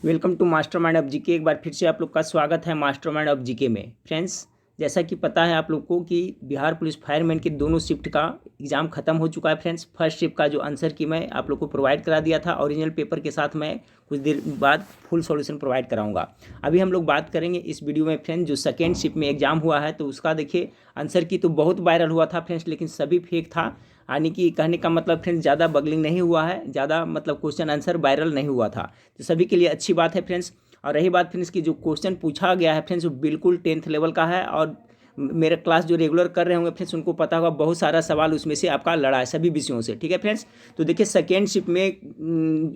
Welcome to mastermind of GK. एक बार फिर से आप लोग का स्वागत है मास्टरमाइंड ऑफ जीके में। फ्रेंड्स, जैसा कि पता है आप लोग को कि बिहार पुलिस फायरमैन के दोनों शिफ्ट का एग्ज़ाम खत्म हो चुका है। फ्रेंड्स, फर्स्ट शिफ्ट का जो आंसर की मैं आप लोग को प्रोवाइड करा दिया था, ओरिजिनल पेपर के साथ मैं कुछ देर बाद फुल सॉल्यूशन प्रोवाइड कराऊंगा। अभी हम लोग बात करेंगे इस वीडियो में फ्रेंड्स, जो सेकेंड शिफ्ट में एग्जाम हुआ है तो उसका देखिए आंसर की तो बहुत वायरल हुआ था फ्रेंड्स, लेकिन सभी फेक था। यानी कि कहने का मतलब फ्रेंड्स, ज़्यादा बगलिंग नहीं हुआ है, ज़्यादा मतलब क्वेश्चन आंसर वायरल नहीं हुआ था, तो सभी के लिए अच्छी बात है फ्रेंड्स। और रही बात फ्रेंड्स की जो क्वेश्चन पूछा गया है फ्रेंड्स, वो बिल्कुल 10th लेवल का है। और मेरा क्लास जो रेगुलर कर रहे होंगे फ्रेंड्स, उनको पता होगा बहुत सारा सवाल उसमें से आपका लड़ा है सभी विषयों से। ठीक है फ्रेंड्स, तो देखिए सेकेंड शिफ्ट में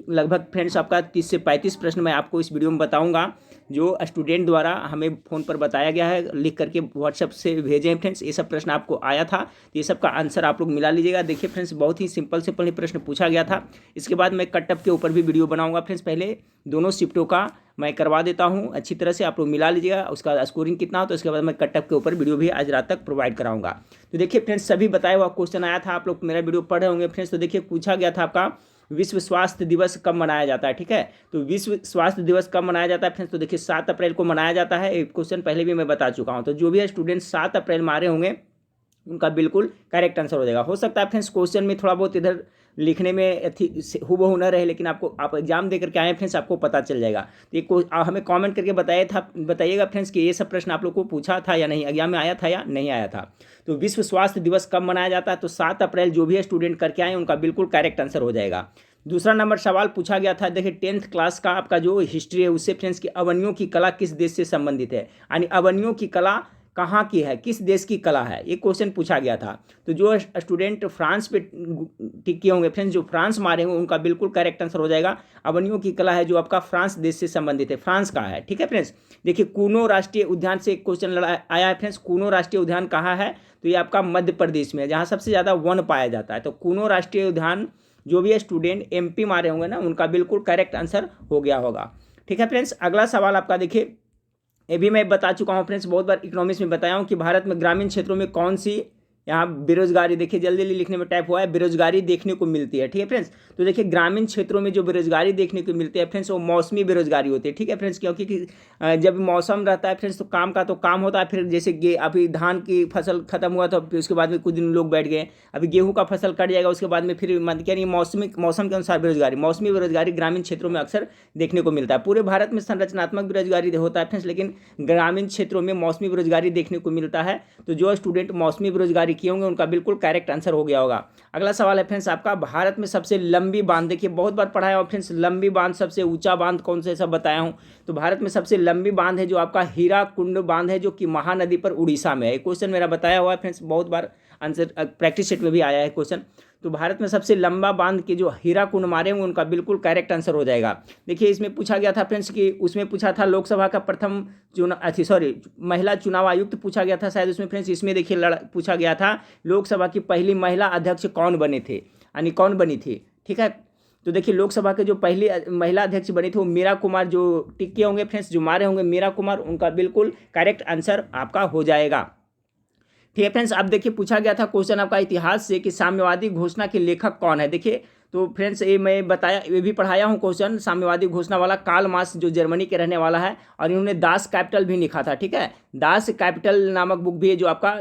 लगभग फ्रेंड्स आपका 30 से 35 प्रश्न मैं आपको इस वीडियो में बताऊंगा, जो स्टूडेंट द्वारा हमें फ़ोन पर बताया गया है, लिख करके व्हाट्सएप से भेजे हैं फ्रेंड्स। ये सब प्रश्न आपको आया था, तो ये सब का आंसर आप लोग मिला लीजिएगा। देखिए फ्रेंड्स, बहुत ही सिंपल ही प्रश्न पूछा गया था। इसके बाद मैं कटअप के ऊपर भी वीडियो बनाऊंगा फ्रेंड्स। पहले दोनों शिफ्टों का मैं करवा देता हूं अच्छी तरह से, आप लोग मिला लीजिएगा उसका स्कोरिंग कितना हो, तो इसके बाद मैं कटअप के ऊपर वीडियो भी आज रात तक प्रोवाइड कराऊंगा। तो देखिए फ्रेंड्स, सभी बताया हुआ क्वेश्चन आया था, आप लोग मेरा वीडियो पढ़ रहे होंगे फ्रेंड्स। तो देखिए पूछा गया था आपका विश्व स्वास्थ्य दिवस कब मनाया जाता है। ठीक है, तो विश्व स्वास्थ्य दिवस कब मनाया जाता है फ्रेंड्स, तो देखिए 7 अप्रैल को मनाया जाता है। एक क्वेश्चन पहले भी मैं बता चुका हूं, तो जो भी स्टूडेंट 7 अप्रैल मारे होंगे उनका बिल्कुल करेक्ट आंसर हो जाएगा। हो सकता है फ्रेंड्स क्वेश्चन में थोड़ा बहुत इधर लिखने में हूबहू न रहे, लेकिन आपको आप एग्जाम दे करके आए फ्रेंड्स, आपको पता चल जाएगा। तो ये हमें कमेंट करके बताइएगा फ्रेंड्स कि ये सब प्रश्न आप लोग को पूछा था या नहीं, एग्जाम में आया था या नहीं आया था। तो विश्व स्वास्थ्य दिवस कब मनाया जाता है, तो 7 अप्रैल जो भी स्टूडेंट करके आए उनका बिल्कुल करेक्ट आंसर हो जाएगा। दूसरा नंबर सवाल पूछा गया था, देखिए 10th क्लास का आपका जो हिस्ट्री है उससे फ्रेंड्स की अवनियों की कला किस देश से संबंधित है, यानी अवनियों की कला कहाँ की है, किस देश की कला है, ये क्वेश्चन पूछा गया था। तो जो स्टूडेंट फ्रांस पे टिक किए होंगे फ्रेंड्स, जो फ्रांस मारे होंगे उनका बिल्कुल करेक्ट आंसर हो जाएगा। अवनियों की कला है जो आपका फ्रांस देश से संबंधित है, फ्रांस का है। ठीक है फ्रेंड्स, देखिए कूनो राष्ट्रीय उद्यान से एक क्वेश्चन आया है फ्रेंड्स, कूनो राष्ट्रीय उद्यान कहाँ है, तो ये आपका मध्य प्रदेश में है, जहाँ सबसे ज़्यादा वन पाया जाता है। तो कूनो राष्ट्रीय उद्यान जो भी स्टूडेंट एमपी मारे होंगे ना, उनका बिल्कुल करेक्ट आंसर हो गया होगा। ठीक है फ्रेंड्स, अगला सवाल आपका देखिए, ये भी मैं बता चुका हूँ फ्रेंड्स, बहुत बार इकोनॉमिक्स में बताया हूँ कि भारत में ग्रामीण क्षेत्रों में कौन सी यहाँ बेरोजगारी, देखिए जल्दी जल्दी लिखने में टाइप हुआ है, बेरोजगारी देखने को मिलती है। ठीक है फ्रेंड्स, तो देखिए ग्रामीण क्षेत्रों में जो बेरोजगारी देखने को मिलती है फ्रेंड्स, वो मौसमी बेरोजगारी होती है। ठीक है फ्रेंड्स, क्योंकि जब मौसम रहता है फ्रेंड्स तो काम का तो काम होता है, फिर जैसे अभी धान की फसल खत्म हुआ तो फिर उसके बाद में कुछ दिन लोग बैठ गए, अभी गेहूँ का फसल कट जाएगा, उसके बाद में फिर यानी मौसम के अनुसार बेरोजगारी, मौसमी बेरोजगारी ग्रामीण क्षेत्रों में अक्सर देखने को मिलता है। पूरे भारत में संरचनात्मक बेरोजगारी होता है फ्रेंड्स, लेकिन ग्रामीण क्षेत्रों में मौसमी बेरोजगारी देखने को मिलता है। तो जो स्टूडेंट मौसमी बेरोजगारी किए होंगे उनका बिल्कुल करेक्ट आंसर हो गया होगा। अगला सवाल है फ्रेंड्स आपका, भारत में सबसे लंबी बांध, देखिए बहुत बार पढ़ाया हो फ्रेंड्स, लंबी बांध सबसे ऊंचा बांध कौन सा, सब बताया हूं। तो भारत में सबसे लंबी बांध है जो आपका हीराकुंड बांध है, जो कि महानदी पर उड़ीसा में है। क्वेश्चन मेरा बताया हुआ है फ्रेंड्स, बहुत बार आंसर प्रैक्टिस सेट में भी आया है क्वेश्चन। तो भारत में सबसे लंबा बांध के जो हीराकुंड मारे होंगे उनका बिल्कुल करेक्ट आंसर हो जाएगा। देखिए इसमें पूछा गया था फ्रेंड्स कि उसमें पूछा था लोकसभा का प्रथम महिला चुनाव आयुक्त पूछा गया था शायद उसमें फ्रेंड्स। इसमें देखिए पूछा गया था लोकसभा की पहली महिला अध्यक्ष कौन बने थे, यानी कौन बनी थी। ठीक है, तो देखिए लोकसभा के जो पहली महिला अध्यक्ष बनी थी वो मीरा कुमार, जो टिक्के होंगे फ्रेंड्स, जो मारे होंगे मीरा कुमार, उनका बिल्कुल करेक्ट आंसर आपका हो जाएगा। ठीक है फ्रेंड्स, अब देखिए पूछा गया था क्वेश्चन आपका इतिहास से कि साम्यवादी घोषणा के लेखक कौन है। देखिए तो फ्रेंड्स ये मैं बताया, ये भी पढ़ाया हूँ क्वेश्चन, साम्यवादी घोषणा वाला कार्ल मार्क्स जो जर्मनी के रहने वाला है, और इन्होंने दास कैपिटल भी लिखा था। ठीक है, दास कैपिटल नामक बुक भी है जो आपका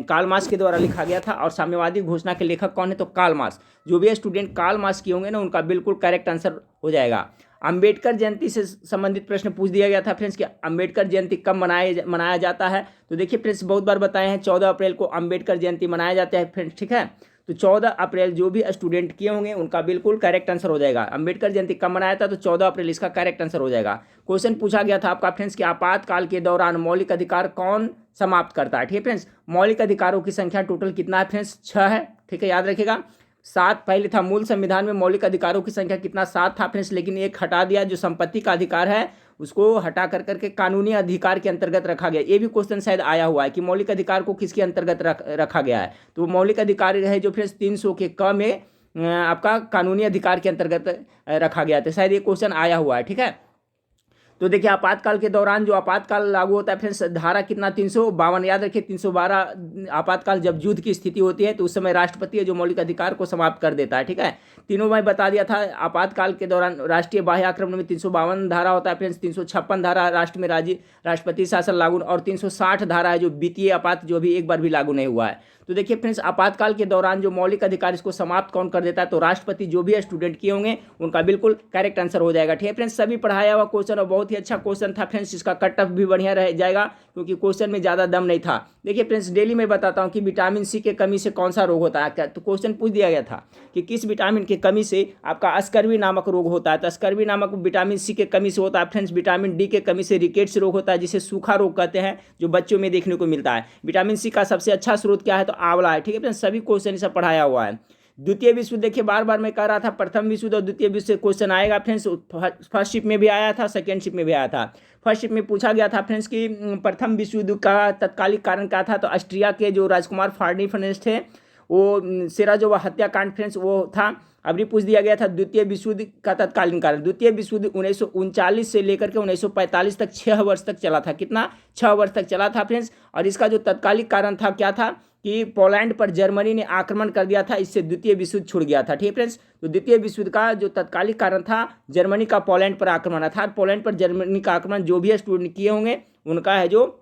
कार्ल मार्क्स के द्वारा लिखा गया था। और साम्यवादी घोषणा के लेखक कौन है, तो कार्ल मार्क्स। जो भी स्टूडेंट कार्ल मार्क्स किए होंगे ना उनका बिल्कुल करेक्ट आंसर हो जाएगा। अंबेडकर जयंती से संबंधित प्रश्न पूछ दिया गया था फ्रेंड्स कि अंबेडकर जयंती कब मनाया जाता है। तो देखिए फ्रेंड्स बहुत बार बताए हैं 14 अप्रैल को अंबेडकर जयंती मनाया जाता है फ्रेंड्स। ठीक है, तो 14 अप्रैल जो भी स्टूडेंट किए होंगे उनका बिल्कुल करेक्ट आंसर हो जाएगा। अंबेडकर जयंती कब मनाया था, तो 14 अप्रैल इसका करेक्ट आंसर हो जाएगा। क्वेश्चन पूछा गया था आपका फ्रेंड्स कि आपातकाल के दौरान मौलिक अधिकार कौन समाप्त करता है। ठीक है फ्रेंड्स, मौलिक अधिकारों की संख्या टोटल कितना है फ्रेंड्स, 6 है। ठीक है, याद रखिएगा। 7 पहले था, मूल संविधान में मौलिक अधिकारों की संख्या कितना, 7 था फ्रेंड्स, लेकिन एक हटा दिया, जो संपत्ति का अधिकार है उसको हटा कर करके कानूनी अधिकार के अंतर्गत रखा गया। ये भी क्वेश्चन शायद आया हुआ है कि मौलिक अधिकार को किसके अंतर्गत रखा गया है। तो मौलिक अधिकार है जो फ्रेंड्स 300 के क में आपका कानूनी अधिकार के अंतर्गत रखा गया था, शायद ये क्वेश्चन आया हुआ है। ठीक है, तो देखिए आपातकाल के दौरान जो आपातकाल लागू होता है फ्रेंड्स, धारा कितना 352, याद रखिए 312 आपातकाल जब युद्ध की स्थिति होती है तो उस समय राष्ट्रपति है जो मौलिक अधिकार को समाप्त कर देता है। ठीक है, तीनों मैं बता दिया था। आपातकाल के दौरान राष्ट्रीय बाह्य आक्रमण में 352 धारा होता है फ्रेंड्स, 356 धारा राष्ट्र में राष्ट्रपति शासन लागू, और 360 धारा है जो वित्तीय आपात, जो भी एक बार भी लागू नहीं हुआ है। तो देखिए फ्रेंड्स, आपातकाल के दौरान जो मौलिक अधिकार इसको समाप्त कौन कर देता है, तो राष्ट्रपति। जो भी स्टूडेंट किए होंगे उनका बिल्कुल करेक्ट आंसर हो जाएगा। ठीक है फ्रेंड्स, सभी पढ़ाया हुआ क्वेश्चन और बहुत ही अच्छा क्वेश्चन था फ्रेंड्स। इसका कट ऑफ भी बढ़िया रह जाएगा क्योंकि क्वेश्चन में ज़्यादा दम नहीं था। देखिए फ्रेंड्स, डेली मैं बताता हूँ कि विटामिन सी के कमी से कौन सा रोग होता है। तो क्वेश्चन पूछ दिया गया था कि किस विटामिन की कमी से आपका स्कर्वी नामक रोग होता है। तो स्कर्वी नामक विटामिन सी के कमी से होता है फ्रेंड्स। विटामिन डी के कमी से रिकेट्स रोग होता है, जिसे सूखा रोग कहते हैं, जो बच्चों में देखने को मिलता है। विटामिन सी का सबसे अच्छा स्रोत क्या है, तो आंवला है। ठीक है फ्रेंड्स, सभी क्वेश्चन इसे पढ़ाया हुआ है। द्वितीय विश्व, देखिए बार बार मैं कह रहा था प्रथम विश्व और द्वितीय विश्व से क्वेश्चन आएगा फ्रेंड्स। फर्स्ट शिप में भी आया था, सेकेंड शिप में भी आया था। फर्स्ट शिप में पूछा गया था फ्रेंड्स कि प्रथम विश्व युद्ध का तत्कालिक कारण क्या था, तो ऑस्ट्रिया के जो राजकुमार फार्डिनेंड थे, वो सेराजोवा हत्याकांड फ्रेंड्स वो था। अभी पूछ दिया गया था द्वितीय विश्व युद्ध का तत्कालीन कारण। द्वितीय विश्व युद्ध 1939 से लेकर के 1945 तक 6 वर्ष तक चला था। कितना? 6 वर्ष तक चला था फ्रेंड्स। और इसका जो तत्कालिक कारण था क्या था कि पोलैंड पर जर्मनी ने आक्रमण कर दिया था, इससे द्वितीय विश्व युद्ध छूट गया था। ठीक है फ्रेंड्स, तो द्वितीय विश्व युद्ध का जो तत्कालिक कारण था जर्मनी का पोलैंड पर आक्रमण था। पोलैंड पर जर्मनी का आक्रमण जो भी स्टूडेंट किए होंगे उनका है जो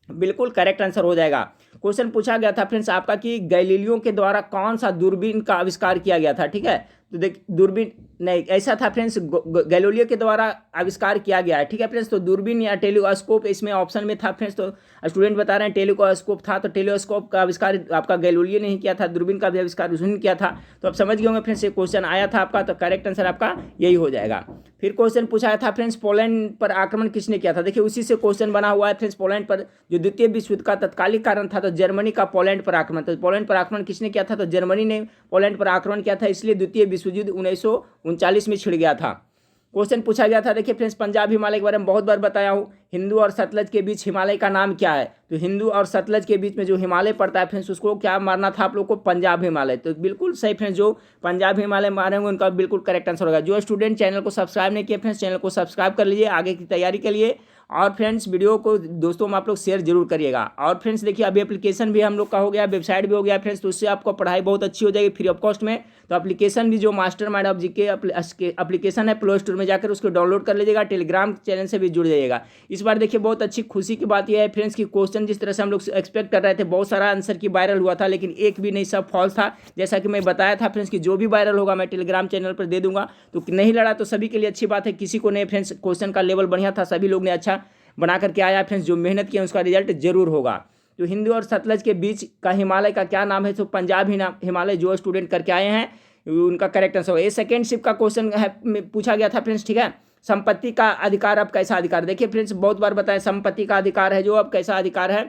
बिल्कुल करेक्ट आंसर हो जाएगा। क्वेश्चन पूछा गया था फ्रेंड्स आपका कि गैलीलियो के द्वारा कौन सा दूरबीन का आविष्कार किया गया था। ठीक है, तो देख दूरबीन नहीं, ऐसा था फ्रेंड्स, गैलीलियो के द्वारा आविष्कार किया गया है। ठीक है फ्रेंड्स, तो दूरबीन या टेलीस्कोप इसमें ऑप्शन में था फ्रेंड्स। तो स्टूडेंट बता रहे हैं टेलीस्कोप था, तो टेलीस्कोप का आविष्कार आपका गैलीलियो ने ही किया था। दूरबीन का भी आविष्कार उसने किया था। तो आप समझ गए होंगे फ्रेंड्स, ये क्वेश्चन आया था आपका, तो करेक्ट आंसर आपका यही हो जाएगा। फिर क्वेश्चन पूछा था फ्रेंड्स पोलैंड पर आक्रमण किसने किया था। देखिए उसी से क्वेश्चन बना हुआ है फ्रेंड्स। पोलैंड पर जो द्वितीय विश्व युद्ध का तत्कालिक कारण था तो जर्मनी का पोलैंड पर आक्रमण। तो पोलैंड पर आक्रमण किसने किया था, तो जर्मनी ने पोलैंड पर आक्रमण किया था, इसलिए द्वितीय विश्व युद्ध 1939 में छिड़ गया था। क्वेश्चन पूछा गया था, देखिए फ्रेंड्स पंजाब हिमालय के बारे में बहुत बार बताया हूँ। हिंदू और सतलज के बीच हिमालय का नाम क्या है, तो हिंदू और सतलज के बीच में जो हिमालय पड़ता है फ्रेंड्स उसको क्या मारना था आप लोग को, पंजाब हिमालय। तो बिल्कुल सही फ्रेंड्स, जो पंजाब हिमालय मारेंगे उनका बिल्कुल करेक्ट आंसर होगा। जो स्टूडेंट चैनल को सब्सक्राइब नहीं किए फ्रेंड्स, चैनल को सब्सक्राइब कर लीजिए आगे की तैयारी के लिए। और फ्रेंड्स वीडियो को दोस्तों में आप लोग शेयर जरूर करिएगा। और फ्रेंड्स देखिए अभी एप्लीकेशन भी हम लोग का हो गया, वेबसाइट भी हो गया फ्रेंड्स, तो उससे आपको पढ़ाई बहुत अच्छी हो जाएगी फ्री ऑफ कॉस्ट में। तो एप्लीकेशन भी जो मास्टरमाइंड ऑफ जीके एप्लीकेशन है प्ले स्टोर में जाकर उसको डाउनलोड कर लीजिएगा। टेलीग्राम चैनल से भी जुड़ जाइएगा। इस बार देखिए बहुत अच्छी खुशी की बात यह है फ्रेंड्स कि क्वेश्चन जिस तरह से हम लोग एक्सपेक्ट कर रहे थे बहुत सारा आंसर की वायरल हुआ था, लेकिन एक भी नहीं, सब फॉल्स था। जैसा कि मैं बताया था फ्रेंड्स कि जो भी वायरल होगा मैं टेलीग्राम चैनल पर दे दूंगा। तो नहीं लड़ा तो सभी के लिए अच्छी बात है, किसी को नहीं फ्रेंड्स, क्वेश्चन का लेवल बढ़िया था, सभी लोग ने अच्छा बना करके आया फ्रेंड्स। जो मेहनत किया उसका रिजल्ट जरूर होगा। तो हिंदू और सतलज के बीच का हिमालय का क्या नाम है, तो पंजाब हिमालय जो स्टूडेंट करके आए हैं उनका करेक्ट आंसर होगा। ये सेकेंड शिप का क्वेश्चन है, पूछा गया था फ्रेंड्स। ठीक है, संपत्ति का अधिकार अब कैसा अधिकार, देखिए फ्रेंड्स बहुत बार बताया संपत्ति का अधिकार है जो अब कैसा अधिकार है।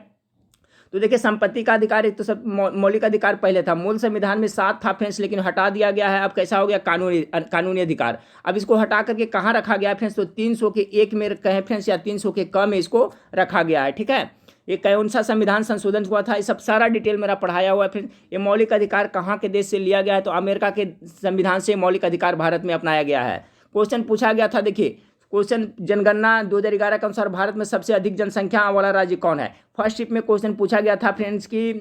तो देखिए संपत्ति का अधिकार एक तो सब मौलिक अधिकार पहले था, मूल संविधान में 7 था फ्रेंड्स, लेकिन हटा दिया गया है। अब कैसा हो गया, कानूनी अधिकार। अब इसको हटा करके कहाँ रखा गया है फ्रेंड्स, तो 300 के एक में कहें फ्रेंड्स या 300 के कम में इसको रखा गया है। ठीक है, ये कौन सा संविधान संशोधन हुआ था, ये सब सारा डिटेल मेरा पढ़ाया हुआ है फ्रेंड्स। ये मौलिक अधिकार कहाँ के देश से लिया गया है, तो अमेरिका के संविधान से मौलिक अधिकार भारत में अपनाया गया है। क्वेश्चन पूछा गया था, देखिए क्वेश्चन जनगणना 2011 के अनुसार भारत में सबसे अधिक जनसंख्या वाला राज्य कौन है। फर्स्ट शिफ्ट में क्वेश्चन पूछा गया था फ्रेंड्स कि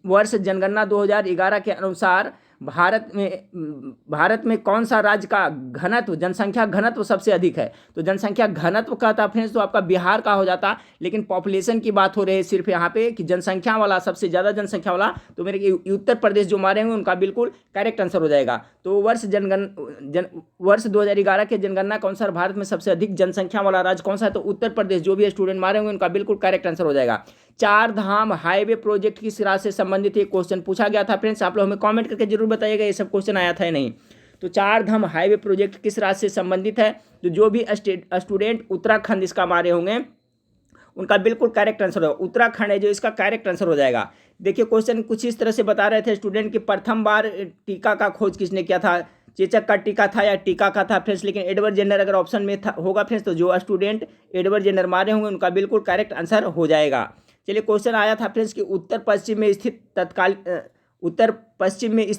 वर्ष जनगणना 2011 के अनुसार भारत में कौन सा राज्य का घनत्व, जनसंख्या घनत्व सबसे अधिक है। तो जनसंख्या घनत्व का था फ्रेंड्स तो आपका बिहार का हो जाता, लेकिन पॉपुलेशन की बात हो रही है सिर्फ यहाँ पे कि जनसंख्या वाला, सबसे ज़्यादा जनसंख्या वाला, तो मेरे उत्तर प्रदेश जो मारेंगे उनका बिल्कुल करेक्ट आंसर हो जाएगा। तो वर्ष 2011 के जनगणना के अनुसार भारत में सबसे अधिक जनसंख्या वाला राज्य कौन सा है, तो उत्तर प्रदेश। जो भी स्टूडेंट मारेंगे उनका बिल्कुल करेक्ट आंसर हो जाएगा। 4 धाम हाईवे प्रोजेक्ट किस राज्य से संबंधित एक क्वेश्चन पूछा गया था फ्रेंड्स, आप लोग हमें कमेंट करके जरूर बताइएगा ये सब क्वेश्चन आया था या नहीं। तो 4 धाम हाईवे प्रोजेक्ट किस राज्य से संबंधित है, तो जो भी स्टूडेंट उत्तराखंड इसका मारे होंगे उनका बिल्कुल करेक्ट आंसर होगा। उत्तराखंड है जो इसका करेक्ट आंसर हो जाएगा। देखिए क्वेश्चन कुछ इस तरह से बता रहे थे स्टूडेंट कि प्रथम बार टीका का खोज किसने किया था, चेचक का टीका था या टीका का था फ्रेंड्स, लेकिन एडवर्ड जेनर अगर ऑप्शन में होगा फ्रेंड्स तो जो स्टूडेंट एडवर्ड जेनर मारे होंगे उनका बिल्कुल करेक्ट आंसर हो जाएगा। चलिए क्वेश्चन आया था फ्रेंड्स कि उत्तर पश्चिम में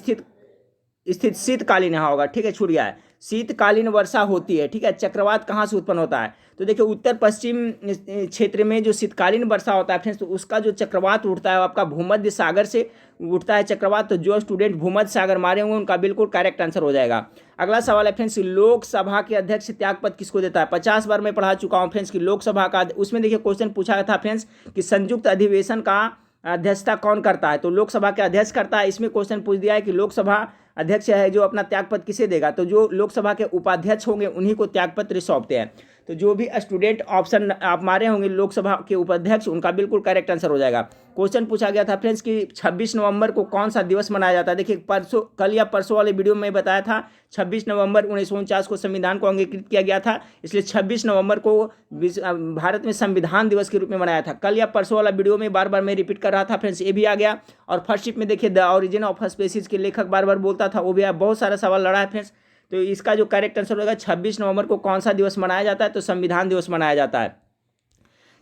स्थित शीतकालीन यहाँ होगा। ठीक है, छूट गया है। शीतकालीन वर्षा होती है, ठीक है। चक्रवात कहाँ से उत्पन्न होता है, तो देखिए उत्तर पश्चिम क्षेत्र में जो शीतकालीन वर्षा होता है फ्रेंड्स, तो उसका जो चक्रवात उठता है वो आपका भूमध्य सागर से उठता है चक्रवात। तो जो स्टूडेंट भूमध्य सागर मारे होंगे उनका बिल्कुल करेक्ट आंसर हो जाएगा। अगला सवाल है फ्रेंड्स, लोकसभा के अध्यक्ष त्यागपत्र किसको देता है। 50 बार मैं पढ़ा चुका हूँ फ्रेंड्स कि लोकसभा का, उसमें देखिए क्वेश्चन पूछा था फ्रेंड्स कि संयुक्त अधिवेशन का अध्यक्षता कौन करता है, तो लोकसभा के अध्यक्ष करता है। इसमें क्वेश्चन पूछ दिया है कि लोकसभा अध्यक्ष है जो अपना त्यागपत्र किसे देगा, तो जो लोकसभा के उपाध्यक्ष होंगे उन्हीं को त्यागपत्र सौंपते हैं। तो जो भी स्टूडेंट ऑप्शन आप मारे होंगे लोकसभा के उपाध्यक्ष, उनका बिल्कुल करेक्ट आंसर हो जाएगा। क्वेश्चन पूछा गया था फ्रेंड्स कि 26 नवंबर को कौन सा दिवस मनाया जाता है। देखिए कल या परसों वाले वीडियो में बताया था 26 नवंबर 1949 को संविधान को अंगीकृत किया गया था, इसलिए 26 नवंबर को भारत में संविधान दिवस के रूप में मनाया था। कल या परसों वाला वीडियो में बार बार मैं रिपीट कर रहा था फ्रेंड्स, ये भी आ गया। और फर्स्ट शिप में देखिए द ओरिजिन ऑफ स्पीसीज के लेखक बार बार बोलता था, वो भी बहुत सारा सवाल लड़ा है फ्रेंड्स। तो इसका जो करेक्ट आंसर होगा 26 नवंबर को कौन सा दिवस मनाया जाता है, तो संविधान दिवस मनाया जाता है।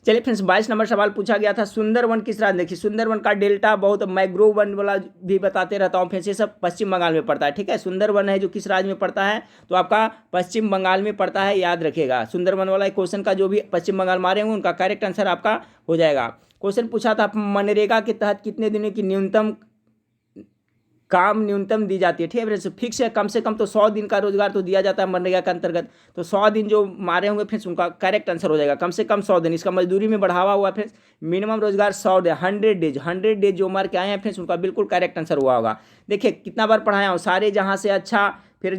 चलिए फ्रेंड्स 22 नंबर सवाल पूछा गया था, सुंदरवन किस राज्य। देखिए सुंदरवन का डेल्टा बहुत मैग्रोव वन वाला भी बताते रहता हूँ फ्रेंड्स, ये सब पश्चिम बंगाल में पड़ता है, ठीक है। सुंदरवन है जो किस राज्य में पड़ता है, तो आपका पश्चिम बंगाल में पड़ता है, याद रखिएगा। सुंदरवन वाला क्वेश्चन का जो भी पश्चिम बंगाल मारे होंगे उनका करेक्ट आंसर आपका हो जाएगा। क्वेश्चन पूछा था मनरेगा के तहत कितने दिनों की न्यूनतम दी जाती है, ठीक है फ्रेंड्स। फिक्स है, कम से कम तो 100 दिन का रोजगार तो दिया जाता है मनरेगा के अंतर्गत, तो 100 दिन जो मारे होंगे फ्रेंड्स उनका करेक्ट आंसर हो जाएगा। कम से कम 100 दिन, इसका मजदूरी में बढ़ावा हुआ फ्रेंड्स। मिनिमम रोजगार 100 डेज 100 डेज जो मार के आए हैं फ्रेंड्स उनका बिल्कुल करेक्ट आंसर हुआ होगा। देखिए कितना बार पढ़ाया हूँ, सारे जहाँ से अच्छा, फिर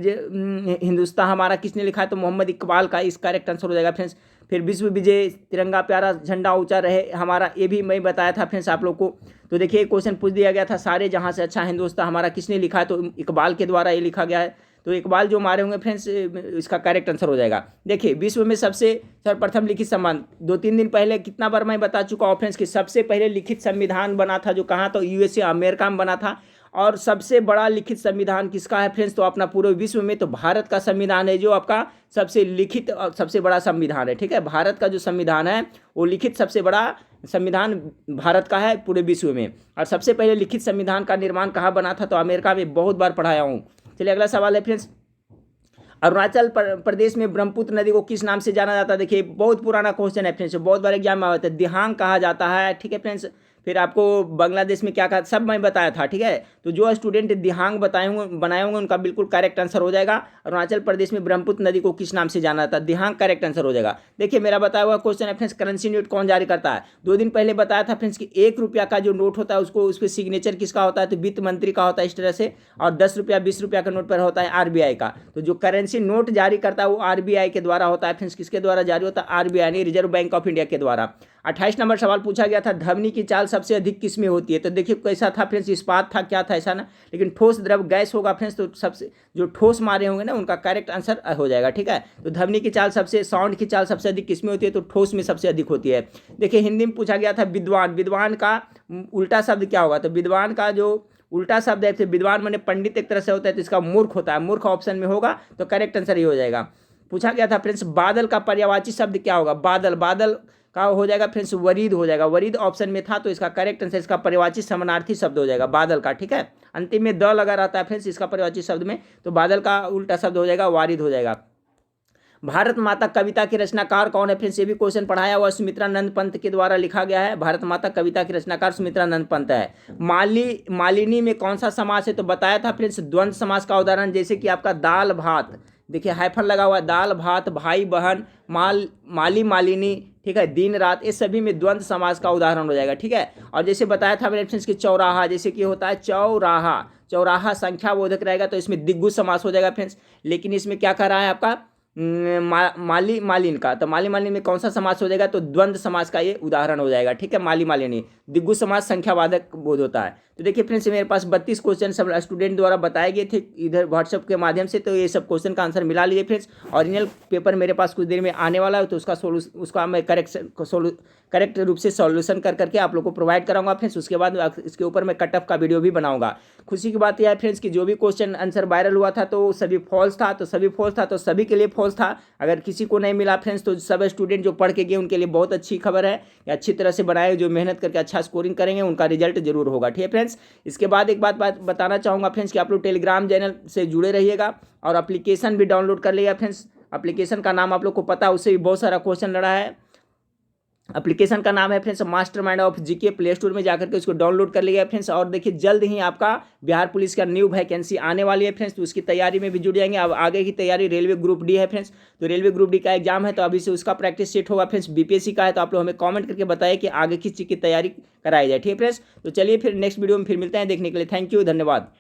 हिंदुस्तान हमारा किसने लिखा है, तो मोहम्मद इकबाल का, इस करेक्ट आंसर हो जाएगा फ्रेंड्स। फिर विश्व विजय, तिरंगा प्यारा झंडा ऊंचा रहे हमारा, ये भी मैं बताया था फ्रेंड्स आप लोग को। तो देखिए क्वेश्चन पूछ दिया गया था, सारे जहां से अच्छा हिंदुस्तान हमारा किसने लिखा है, तो इकबाल के द्वारा ये लिखा गया है। तो इकबाल जो मारे होंगे फ्रेंड्स इसका करेक्ट आंसर हो जाएगा। देखिए विश्व में सबसे सर्वप्रथम लिखित संविधान 2-3 दिन पहले कितना बार मैं बता चुका हूँ फ्रेंड्स कि सबसे पहले लिखित संविधान बना था जो कहाँ, तो यूएसए अमेरिका में बना था। और सबसे बड़ा लिखित संविधान किसका है फ्रेंड्स, तो अपना पूरे विश्व में तो भारत का संविधान है जो आपका सबसे लिखित और सबसे बड़ा संविधान है, ठीक है। भारत का जो संविधान है वो लिखित सबसे बड़ा संविधान भारत का है पूरे विश्व में। और सबसे पहले लिखित संविधान का निर्माण कहाँ बना था, तो अमेरिका में, बहुत बार पढ़ाया हूँ। चलिए अगला सवाल है फ्रेंड्स, अरुणाचल प्रदेश में ब्रह्मपुत्र नदी को किस नाम से जाना जाता है। देखिए बहुत पुराना क्वेश्चन है फ्रेंड्स, बहुत बार एग्जाम में आता है, दिहांग कहा जाता है, ठीक है फ्रेंड्स। फिर आपको बांग्लादेश में क्या कहा, सब मैं बताया था, ठीक है। तो जो स्टूडेंट दिहांग बनाए होंगे उनका बिल्कुल करेक्ट आंसर हो जाएगा। अरुणाचल प्रदेश में ब्रह्मपुत्र नदी को किस नाम से जाना जाता है, दिहांग करेक्ट आंसर हो जाएगा। देखिए मेरा बताया हुआ क्वेश्चन है फ्रेंड्स, करेंसी नोट कौन जारी करता है। 2 दिन पहले बताया था फ्रेंड्स कि 1 रुपया का जो नोट होता है उसको, उस पर सिग्नेचर किसका होता है, तो वित्त मंत्री का होता है इस तरह से। और 10 रुपया 20 रुपया का नोट पर होता है आरबीआई का। तो जो करेंसी नोट जारी करता है वो आरबीआई के द्वारा होता है फ्रेंड्स, किसके द्वारा जारी होता है, आरबीआई यानी रिजर्व बैंक ऑफ इंडिया के द्वारा। 28 नंबर सवाल पूछा गया था, ध्वनि की चाल सबसे अधिक किसमें होती है। तो देखिए कैसा था फ्रेंड्स, इस्पात था, क्या था ऐसा ना, लेकिन ठोस द्रव गैस होगा फ्रेंड्स। तो सबसे जो ठोस मारे होंगे ना उनका करेक्ट आंसर हो जाएगा, ठीक है। तो ध्वनि की चाल सबसे, साउंड की चाल सबसे अधिक किसमें होती है, तो ठोस में सबसे अधिक होती है। देखिए हिंदी में पूछा गया था विद्वान, विद्वान का उल्टा शब्द क्या होगा, तो विद्वान का जो उल्टा शब्द है, तो विद्वान माने पंडित एक तरह से होता है, तो इसका मूर्ख होता है, मूर्ख ऑप्शन में होगा, तो करेक्ट आंसर ये हो जाएगा। पूछा गया था फ्रेंड्स बादल का पर्यायवाची शब्द क्या होगा, बादल, बादल का हो जाएगा फ्रेंड्स वरीद हो जाएगा, वरीद ऑप्शन में था, तो इसका करेक्ट आंसर, इसका पर्यायवाची समानार्थी शब्द हो जाएगा बादल का, ठीक है। अंतिम में द लगा रहता है फ्रेंड्स इसका पर्यायवाची शब्द में, तो बादल का उल्टा शब्द हो जाएगा वारिद हो जाएगा। भारत माता कविता के रचनाकार कौन है फ्रेंड्स, ये भी क्वेश्चन पढ़ाया हुआ, सुमित्रानंद पंत के द्वारा लिखा गया है। भारत माता कविता के रचनाकार सुमित्रानंद पंत है। मालिनी में कौन सा समास है, तो बताया था फ्रेंड्स द्वंद्व समास का उदाहरण, जैसे कि आपका दाल भात, देखिए हाइफन लगा हुआ है, दाल भात, भाई बहन, माली मालिनी, ठीक है, दिन रात, ये सभी में द्वंद्व समास का उदाहरण हो जाएगा, ठीक है। और जैसे बताया था मैंने फ्रेंड्स कि चौराहा, जैसे कि होता है चौराहा, चौराहा संख्या बोधक रहेगा, तो इसमें दिग्गुज समास हो जाएगा फ्रेंड्स। लेकिन इसमें क्या कर रहा है आपका माली मालिन का, तो माली मालिन में कौन सा समास हो जाएगा, तो द्वंद्व समास का ये उदाहरण हो जाएगा, ठीक है। माली मालिनी, दिग्गुज समास संख्यावादक बोध होता है। तो देखिए फ्रेंड्स मेरे पास 32 क्वेश्चन सब स्टूडेंट द्वारा बताए गए थे इधर व्हाट्सएप के माध्यम से, तो ये सब क्वेश्चन का आंसर मिला लीजिए फ्रेंड्स। ओरिजिनल पेपर मेरे पास कुछ देर में आने वाला है, तो उसका मैं करेक्ट रूप से सॉल्यूशन कर करके आप लोग को प्रोवाइड कराऊंगा फ्रेंड्स। उसके बाद इसके ऊपर मैं कट ऑफ का वीडियो भी बनाऊंगा। खुशी की बात यह है फ्रेंड्स कि जो भी क्वेश्चन आंसर वायरल हुआ था तो सभी फॉल्स था, तो सभी के लिए फॉल्स था। अगर किसी को नहीं मिला फ्रेंड्स तो सब स्टूडेंट जो पढ़ के गए उनके लिए बहुत अच्छी खबर है, अच्छी तरह से बनाए, जो मेहनत करके अच्छा स्कोरिंग करेंगे उनका रिजल्ट जरूर होगा। ठीक है फ्रेंड्स। इसके बाद एक बात बताना चाहूँगा फ्रेंड्स कि आप लोग टेलीग्राम चैनल से जुड़े रहिएगा और एप्लीकेशन भी डाउनलोड कर लिएगा फ्रेंड्स। एप्लीकेशन का नाम आप लोग को पता है, उससे भी बहुत सारा क्वेश्चन लड़ा है। एप्लीकेशन का नाम है friends mastermind of GK. Play store में जाकर के उसको डाउनलोड कर लिया फ्रेंड्स। और देखिए जल्द ही आपका बिहार पुलिस का न्यू वैकेंसी आने वाली है फ्रेंड्स, तो उसकी तैयारी में भी जुड़ जाएंगे। अब आगे की तैयारी रेलवे ग्रुप डी है फ्रेंड्स, तो रेलवे ग्रुप डी का एग्जाम है तो अभी से उसका प्रैक्टिस सेट होगा फ्रेंड्स। बीपीएससी का है तो आप लोग हमें कॉमेंट करके बताइए कि आगे किस चीज़ की तैयारी कराई जाए। ठीक है फ्रेंड्स। तो चलिए फिर नेक्स्ट वीडियो में फिर मिलते हैं। देखने के लिए थैंक यू, धन्यवाद।